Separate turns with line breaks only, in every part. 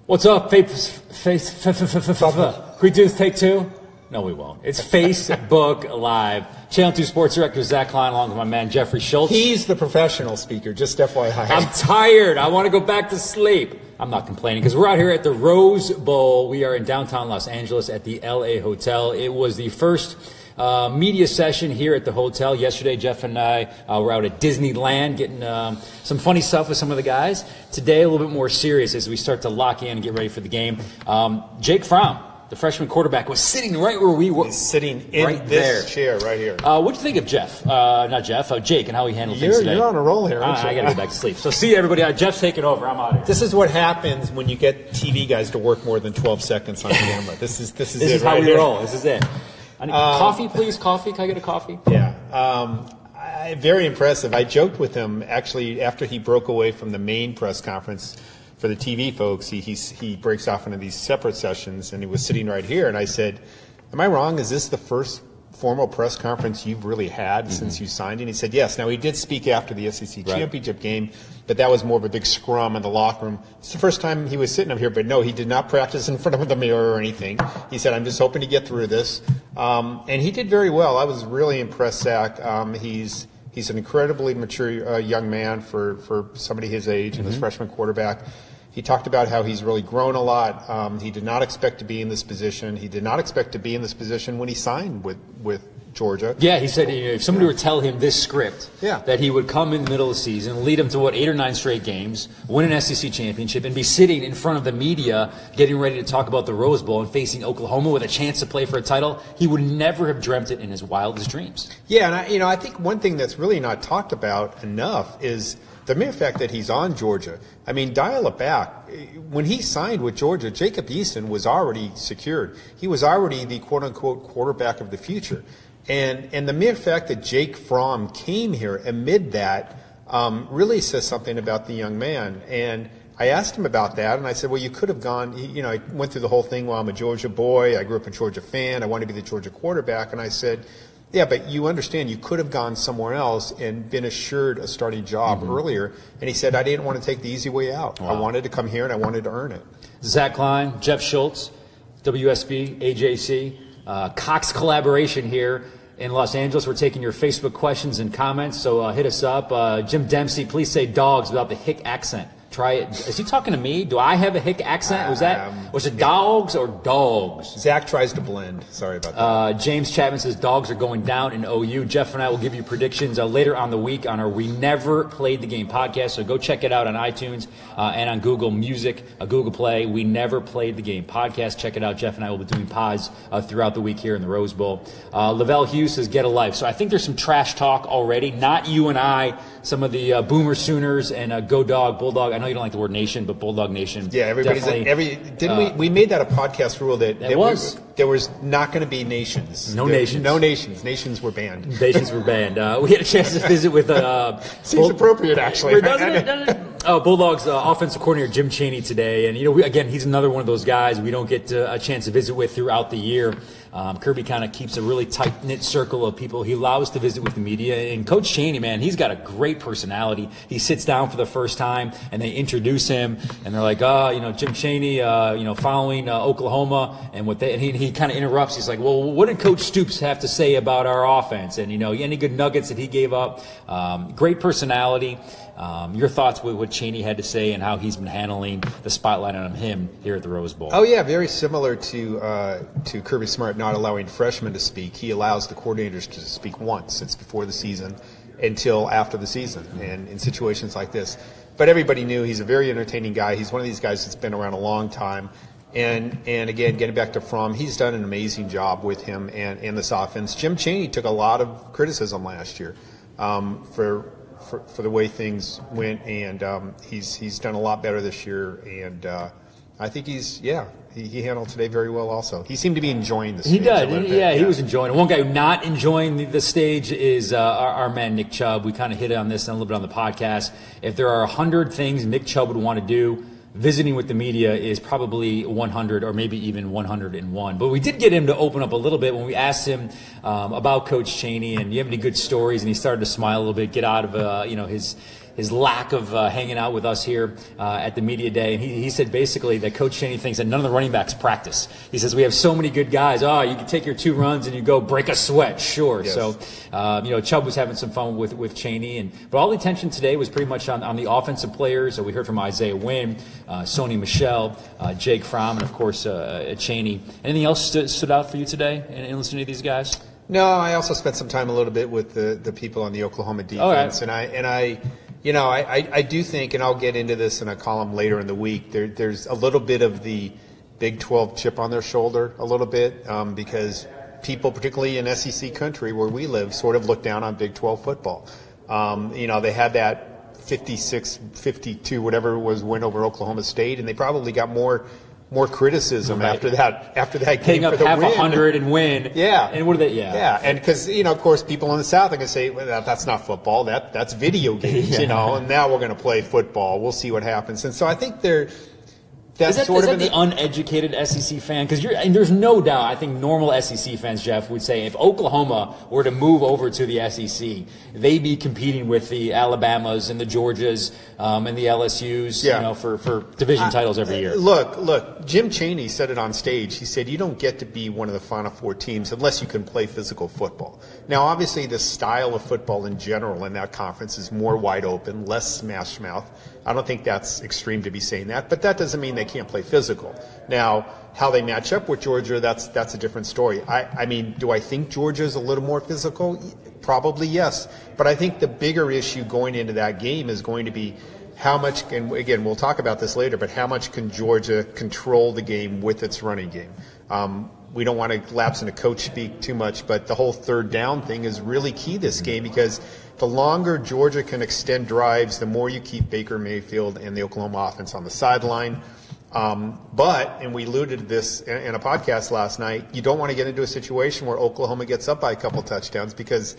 What's up, face? Can we do this take two? No, we won't. It's Facebook Live. Channel 2 Sports Director Zach Klein, along with my man Jeffrey Schultz.
He's the professional speaker, just FYI.
I'm tired. I want to go back to sleep. I'm not complaining because we're out here at the Rose Bowl. We are in downtown Los Angeles at the LA Hotel. It was the first media session here at the hotel. Yesterday, Jeff and I were out at Disneyland getting some funny stuff with some of the guys. Today, a little bit more serious as we start to lock in and get ready for the game. Jake Fromm, the freshman quarterback, was sitting right where we were.
He's sitting in right this chair right here.
What'd you think of Jeff? Not Jeff, Jake, and how he handled things today?
You're on a roll here, aren't you?
I got to go back to sleep. So see you, everybody. Jeff's taking over. I'm out of here.
This is what happens when you get TV guys to work more than 12 seconds on camera. This is it
how
right
we
here.
roll. This is it. I need coffee, please. Coffee. Can I get a coffee?
Yeah. Very impressive. I joked with him, actually, after he broke away from the main press conference. For the TV folks, he breaks off into these separate sessions, and he was sitting right here. And I said, am I wrong? Is this the first formal press conference you've really had since you signed? And he said, yes. Now, he did speak after the SEC championship game, but that was more of a big scrum in the locker room. It's the first time he was sitting up here, but no, he did not practice in front of the mirror or anything. He said, I'm just hoping to get through this. And he did very well. I was really impressed, Zach. He's an incredibly mature young man for somebody his age and his freshman quarterback. He talked about how he's really grown a lot. He did not expect to be in this position. He did not expect to be in this position when he signed with Georgia.
Yeah, he said if somebody were to tell him this script, that he would come in the middle of the season, lead him to, 8 or 9 straight games, win an SEC championship, and be sitting in front of the media getting ready to talk about the Rose Bowl and facing Oklahoma with a chance to play for a title, he would never have dreamt it in his wildest dreams.
Yeah, and I think one thing that's really not talked about enough is the mere fact that he's on Georgia. I mean, dial it back. When he signed with Georgia, Jacob Eason was already secured. He was already the quote-unquote quarterback of the future. And the mere fact that Jake Fromm came here amid that really says something about the young man. And I asked him about that, and I said, well, you could have gone, I went through the whole thing, well, I'm a Georgia boy, I grew up a Georgia fan, I want to be the Georgia quarterback. And I said, yeah, but you understand you could have gone somewhere else and been assured a starting job earlier. And he said, I didn't want to take the easy way out. Wow. I wanted to come here and I wanted to earn it.
Zach Klein, Jeff Schultz, WSB, AJC, Cox collaboration here in Los Angeles. We're taking your Facebook questions and comments, so hit us up. Jim Dempsey, please say dogs without the hick accent. Try it. Is he talking to me? Do I have a hick accent? Was it dogs or dogs?
Zach tries to blend. Sorry about that.
James Chapman says dogs are going down in OU. Jeff and I will give you predictions later on the week on our We Never Played the Game podcast. So go check it out on iTunes and on Google Music, Google Play. We Never Played the Game podcast. Check it out. Jeff and I will be doing pods throughout the week here in the Rose Bowl. Lavelle Hughes says get a life. So I think there's some trash talk already. Not you and I. Some of the Boomer Sooners and Go Dog, Bulldog. I know you don't like the word nation, but Bulldog Nation.
Yeah, everybody's we made that a podcast rule that there was not going to be nations.
No nations.
No nations. Nations were banned.
Nations were banned. We had a chance to visit with
seems appropriate actually.
Bulldogs offensive coordinator Jim Chaney today, and again he's another one of those guys we don't get a chance to visit with throughout the year. Kirby kind of keeps a really tight-knit circle of people he allows to visit with the media. And Coach Chaney, man, he's got a great personality. He sits down for the first time, and they introduce him, and they're like, Jim Chaney, following Oklahoma, and he kind of interrupts. He's like, well, what did Coach Stoops have to say about our offense? And, any good nuggets that he gave up? Great personality. Your thoughts with what Chaney had to say and how he's been handling the spotlight on him here at the Rose Bowl.
Oh, yeah, very similar to Kirby Smart not allowing freshmen to speak. He allows the coordinators to speak once. It's before the season until after the season and in situations like this. But everybody knew he's a very entertaining guy. He's one of these guys that's been around a long time. And again, getting back to Fromm, he's done an amazing job with him and this offense. Jim Chaney took a lot of criticism last year for the way things went, and he's done a lot better this year, and I think he handled today very well also. He seemed to be enjoying the stage.
He did, he was enjoying it. One guy who not enjoying the stage is our man Nick Chubb. We kind of hit on this a little bit on the podcast. If there are 100 things Nick Chubb would want to do, visiting with the media is probably 100 or maybe even 101. But we did get him to open up a little bit when we asked him about Coach Chaney and you have any good stories, and he started to smile a little bit, get out of his his lack of hanging out with us here at the media day. And he said basically that Coach Chaney thinks that none of the running backs practice. He says we have so many good guys. Oh, you can take your 2 runs and you go break a sweat, sure.
Yes.
So Chubb was having some fun with Chaney, but all the attention today was pretty much on the offensive players. So we heard from Isaiah Wynn, Sony Michel, Jake Fromm, and of course Chaney. Anything else stood out for you today in listening to these guys?
No, I also spent some time a little bit with the people on the Oklahoma defense,
right.
and I do think, and I'll get into this in a column later in the week. There's a little bit of the Big 12 chip on their shoulder, a little bit, because people, particularly in SEC country where we live, sort of look down on Big 12 football. They had that 56-52, whatever it was, win over Oklahoma State, and they probably got more criticism after that game.
Hitting up
for the
half
win.
100 and win.
Yeah.
And what are they? Yeah.
Yeah. And because, of course, people in the South are going to say, well, that's not football. That's video games, and now we're going to play football. We'll see what happens. And so I think that's
is that the uneducated SEC fan? Because there's no doubt, I think normal SEC fans, Jeff, would say if Oklahoma were to move over to the SEC, they'd be competing with the Alabamas and the Georgias and the LSUs, for division titles every year.
Look, Jim Chaney said it on stage. He said you don't get to be one of the Final Four teams unless you can play physical football. Now, obviously, the style of football in general in that conference is more wide open, less smash mouth. I don't think that's extreme to be saying that, but that doesn't mean they can't play physical. Now, how they match up with Georgia, that's a different story. I mean, do I think Georgia's a little more physical? Probably yes. But I think the bigger issue going into that game is going to be how much, and again, we'll talk about this later, but how much can Georgia control the game with its running game? We don't want to lapse into coach speak too much, but the whole third down thing is really key this game because the longer Georgia can extend drives, the more you keep Baker Mayfield and the Oklahoma offense on the sideline. And we alluded to this in a podcast last night, you don't want to get into a situation where Oklahoma gets up by a couple touchdowns because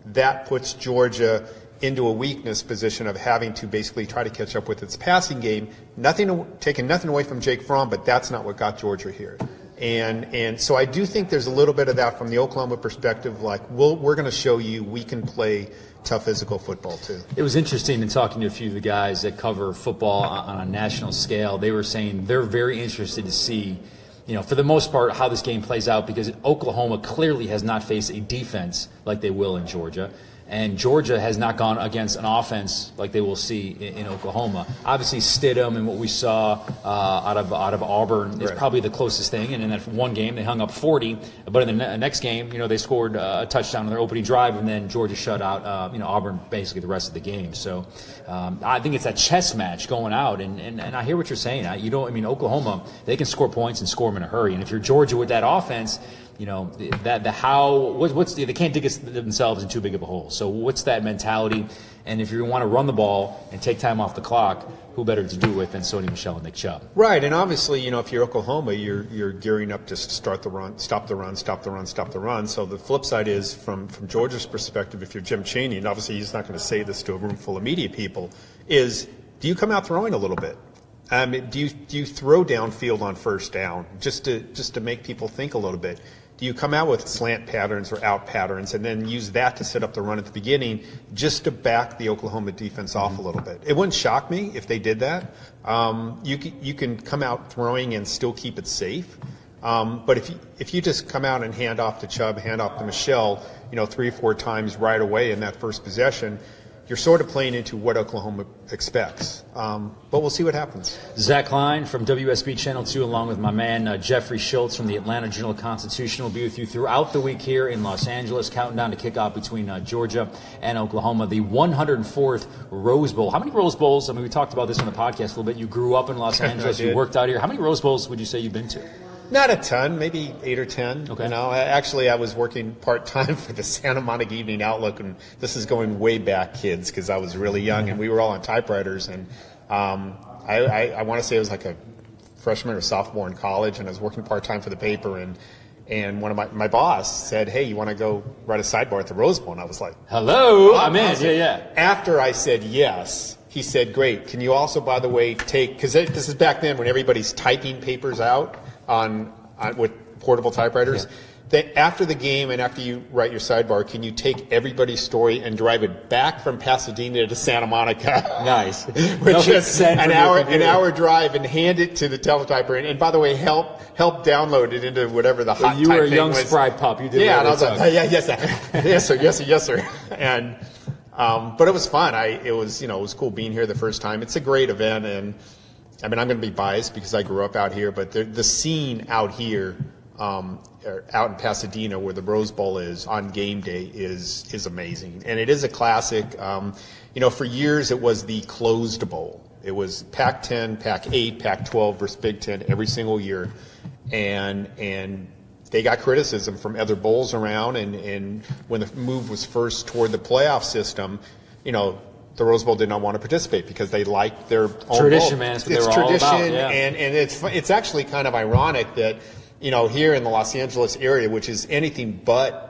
that puts Georgia into a weakness position of having to basically try to catch up with its passing game. Taking nothing away from Jake Fromm, but that's not what got Georgia here. And so I do think there's a little bit of that from the Oklahoma perspective, like we're going to show you we can play tough physical football too.
It was interesting in talking to a few of the guys that cover football on a national scale. They were saying they're very interested to see, for the most part, how this game plays out because Oklahoma clearly has not faced a defense like they will in Georgia. And Georgia has not gone against an offense like they will see in Oklahoma. Obviously, Stidham and what we saw out of Auburn is probably the closest thing. And in that one game, they hung up 40. But in the next game, they scored a touchdown on their opening drive, and then Georgia shut out Auburn basically the rest of the game. So I think it's that chess match going out. And I hear what you're saying. Oklahoma, they can score points and score them in a hurry. And if you're Georgia with that offense, they can't dig themselves in too big of a hole. So what's that mentality? And if you want to run the ball and take time off the clock, who better to do it with than Sony Michel and Nick Chubb?
Right, and obviously, if you're Oklahoma, you're gearing up to start the run, stop the run, stop the run, stop the run. So the flip side is, from Georgia's perspective, if you're Jim Chaney, and obviously he's not going to say this to a room full of media people, is do you come out throwing a little bit? Do you throw downfield on first down just to make people think a little bit? Do you come out with slant patterns or out patterns and then use that to set up the run at the beginning just to back the Oklahoma defense off a little bit? It wouldn't shock me if they did that. You can come out throwing and still keep it safe. But if you just come out and hand off to Chubb, hand off to Michel, 3 or 4 times right away in that first possession, you're sort of playing into what Oklahoma expects. But we'll see what happens.
Zach Klein from WSB Channel 2, along with my man Jeffrey Schultz from the Atlanta Journal-Constitution, will be with you throughout the week here in Los Angeles, counting down to kickoff between Georgia and Oklahoma, the 104th Rose Bowl. How many Rose Bowls? We talked about this on the podcast a little bit. You grew up in Los Angeles. You worked out here. How many Rose Bowls would you say you've been to?
Not a ton, maybe 8 or 10.
Okay.
Actually, I was working part-time for the Santa Monica Evening Outlook, and this is going way back, kids, because I was really young, and we were all on typewriters. And I want to say it was like a freshman or sophomore in college, and I was working part-time for the paper, and one of my boss said, hey, you want to go write a sidebar at the Rose Bowl? And I was like,
hello, I'm in, yeah.
After I said yes, he said, great, can you also, by the way, because this is back then when everybody's typing papers out on with portable typewriters. after the game and after you write your sidebar, can you take everybody's story and drive it back from Pasadena to Santa Monica?
Nice.
Which is an hour drive, and hand it to the teletyper. And by the way, help download it into whatever the hot type thing was.
You were a young spry pup. You did.
Yeah, and I was like, yes sir. And but it was fun. It was cool being here the first time. It's a great event, and I mean, I'm going to be biased because I grew up out here, but the scene out here, out in Pasadena, where the Rose Bowl is on game day, is amazing, and it is a classic. For years it was the closed bowl. It was Pac-10, Pac-8, Pac-12 versus Big Ten every single year, and they got criticism from other bowls around. And when the move was first toward the playoff system, the Rose Bowl did not want to participate because they liked their own
tradition,
bowl.
Man. It's
tradition,
all about, yeah.
and it's actually kind of ironic that here in the Los Angeles area, which is anything but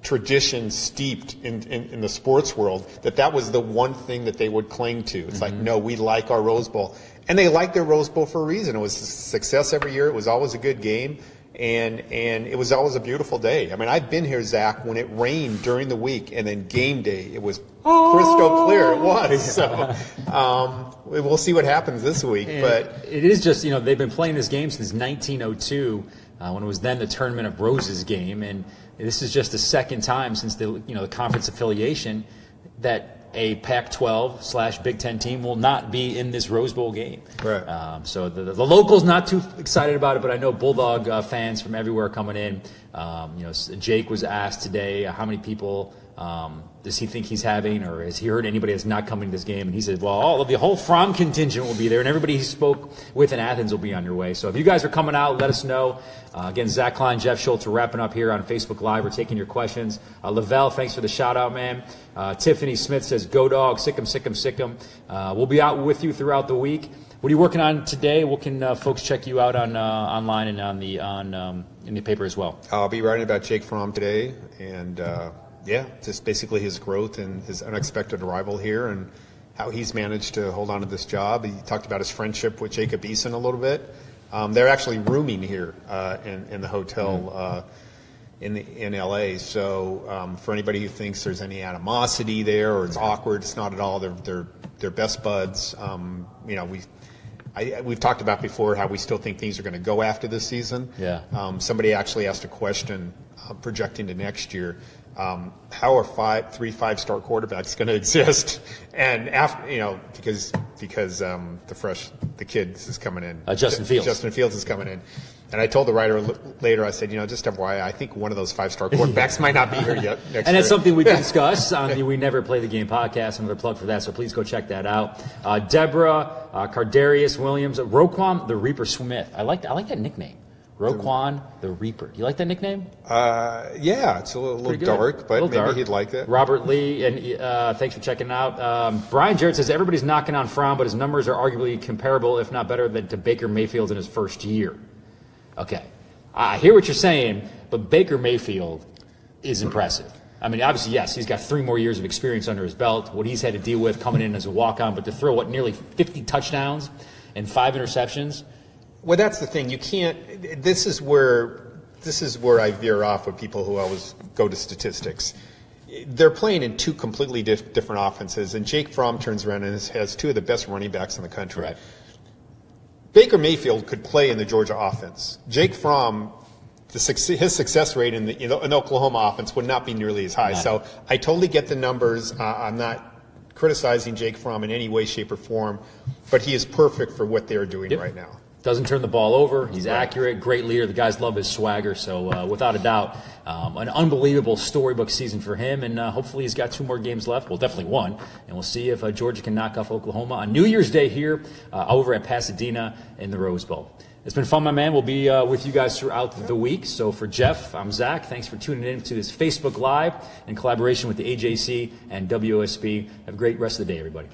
tradition steeped in the sports world, that was the one thing that they would cling to. It's like, no, we like our Rose Bowl, and they like their Rose Bowl for a reason. It was a success every year. It was always a good game. And it was always a beautiful day. I mean, I've been here, Zach, when it rained during the week, and then game day, it was crystal clear. It was. So we'll see what happens this week.
And
but
it is just, they've been playing this game since 1902, when it was then the Tournament of Roses game, and this is just the second time since the conference affiliation that a Pac-12 / Big Ten team will not be in this Rose Bowl game.
Right.
So the locals not too excited about it, but I know Bulldog fans from everywhere are coming in. Jake was asked today how many people does he think he's having, or has he heard anybody that's not coming to this game? And he said, well, the whole Fromm contingent will be there, and everybody he spoke with in Athens will be on your way. So if you guys are coming out, let us know. Again, Zach Klein, Jeff Schultz, we're wrapping up here on Facebook Live. We're taking your questions. Lavelle, thanks for the shout-out, man. Tiffany Smith says, go dog, sick 'em, sick 'em, sick 'em. We'll be out with you throughout the week. What are you working on today? What can folks check you out on online and in the paper as well?
I'll be writing about Jake Fromm today, and just basically his growth and his unexpected arrival here, and how he's managed to hold on to this job. He talked about his friendship with Jacob Eason a little bit. They're actually rooming here in the hotel in LA. So for anybody who thinks there's any animosity there or it's awkward, it's not at all. They're best buds. We've talked about before how we still think things are going to go after this season.
Yeah.
Somebody actually asked a question projecting to next year. How are three five-star quarterbacks going to exist? And after, because the kid is coming in.
Justin Fields.
Justin Fields is coming in. And I told the writer later, I said, just FYI, I think one of those five-star quarterbacks might not be here yet next year.
And that's something we can discuss on the We Never Play the Game podcast. Another plug for that, so please go check that out. Deborah, Cardarius Williams, Roquan the Reaper Smith. I like that nickname. Roquan the Reaper. Do you like that nickname?
Yeah, it's a little dark, but maybe he'd like it.
Robert Lee, and thanks for checking out. Brian Jarrett says everybody's knocking on Fromm, but his numbers are arguably comparable, if not better, than to Baker Mayfield in his first year. Okay, I hear what you're saying, but Baker Mayfield is impressive. I mean, obviously, yes, he's got 3 more years of experience under his belt, what he's had to deal with coming in as a walk-on, but to throw, nearly 50 touchdowns and 5 interceptions.
Well, that's the thing. You can't. This is where I veer off with people who always go to statistics. They're playing in 2 completely different offenses, and Jake Fromm turns around and has 2 of the best running backs in the country.
Right.
Baker Mayfield could play in the Georgia offense. Jake Fromm, his success rate in the Oklahoma offense would not be nearly as high. So I totally get the numbers. I'm not criticizing Jake Fromm in any way, shape, or form, but he is perfect for what they're doing right now.
Doesn't turn the ball over. He's accurate, great leader. The guys love his swagger. So without a doubt, an unbelievable storybook season for him. And hopefully he's got 2 more games left. Well, definitely 1. And we'll see if Georgia can knock off Oklahoma on New Year's Day here over at Pasadena in the Rose Bowl. It's been fun, my man. We'll be with you guys throughout the week. So for Jeff, I'm Zach. Thanks for tuning in to this Facebook Live in collaboration with the AJC and WSB. Have a great rest of the day, everybody.